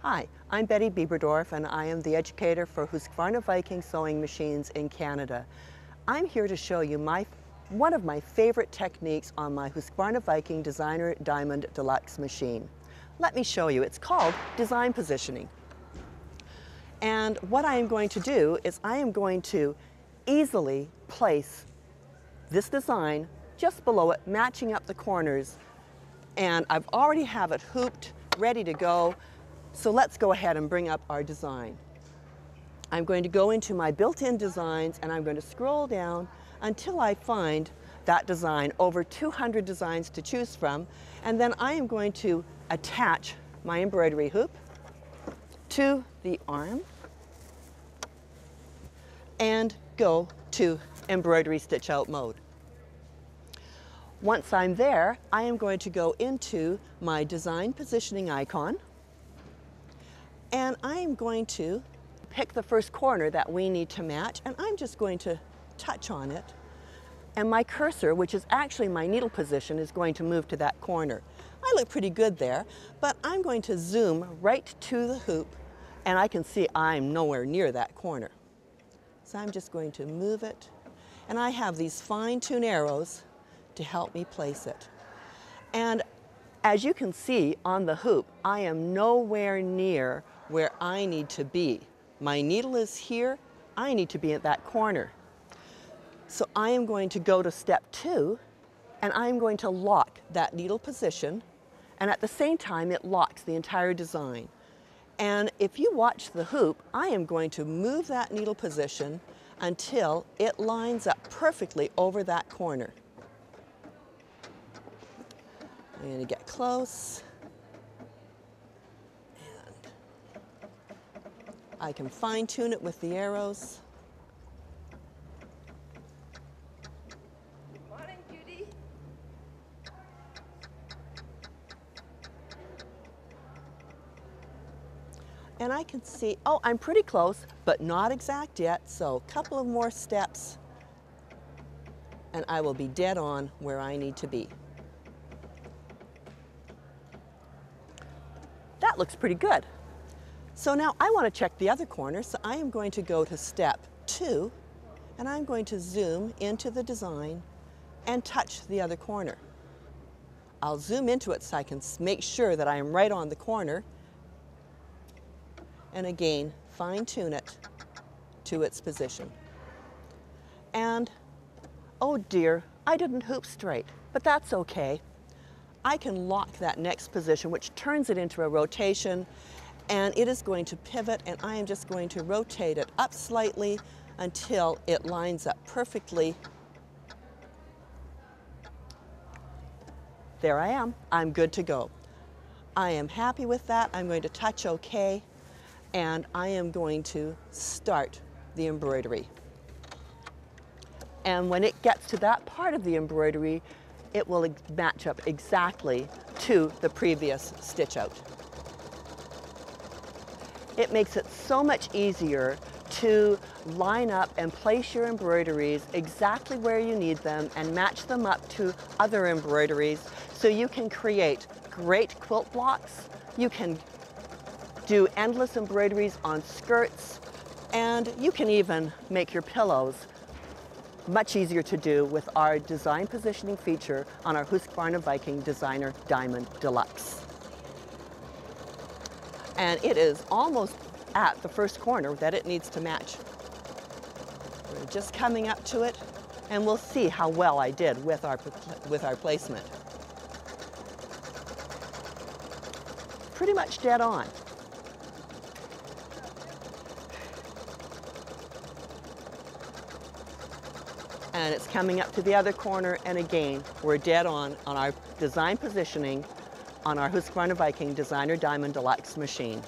Hi, I'm Betty Bieberdorf and I am the educator for HUSQVARNA Viking sewing machines in Canada. I'm here to show you one of my favorite techniques on my HUSQVARNA Viking Designer Diamond deLuxe machine. Let me show you. It's called design positioning. And what I am going to do is I am going to easily place this design just below it, matching up the corners. And I've already have it hooped, ready to go. So let's go ahead and bring up our design. I'm going to go into my built-in designs and I'm going to scroll down until I find that design, over 200 designs to choose from, and then I am going to attach my embroidery hoop to the arm and go to embroidery stitch out mode. Once I'm there, I am going to go into my design positioning icon. And I am going to pick the first corner that we need to match, and I'm just going to touch on it. And my cursor, which is actually my needle position, is going to move to that corner. I look pretty good there, but I'm going to zoom right to the hoop, and I can see I'm nowhere near that corner. So I'm just going to move it, and I have these fine-tuned arrows to help me place it. And as you can see on the hoop, I am nowhere near where I need to be. My needle is here, I need to be at that corner. So I am going to go to step 2, and I'm going to lock that needle position, and at the same time it locks the entire design. And if you watch the hoop, I am going to move that needle position until it lines up perfectly over that corner. I'm going to get close. I can fine-tune it with the arrows. Good morning, Judy. And I can see, oh, I'm pretty close, but not exact yet, so a couple of more steps, and I will be dead on where I need to be. That looks pretty good. So now I want to check the other corner, so I am going to go to step 2, and I'm going to zoom into the design and touch the other corner. I'll zoom into it so I can make sure that I am right on the corner, and again, fine-tune it to its position. And, oh dear, I didn't hoop straight, but that's okay. I can lock that next position, which turns it into a rotation, and it is going to pivot, and I am just going to rotate it up slightly until it lines up perfectly. There I am. I'm good to go. I am happy with that. I'm going to touch OK, and I am going to start the embroidery. And when it gets to that part of the embroidery, it will match up exactly to the previous stitch out. It makes it so much easier to line up and place your embroideries exactly where you need them and match them up to other embroideries, so you can create great quilt blocks. You can do endless embroideries on skirts, and you can even make your pillows much easier to do with our design positioning feature on our HUSQVARNA Viking Designer Diamond deLuxe. And it is almost at the first corner that it needs to match. We're just coming up to it, and we'll see how well I did with our placement. Pretty much dead on. And it's coming up to the other corner, and again, we're dead on our design positioning on our HUSQVARNA Viking Designer Diamond deLuxe machine.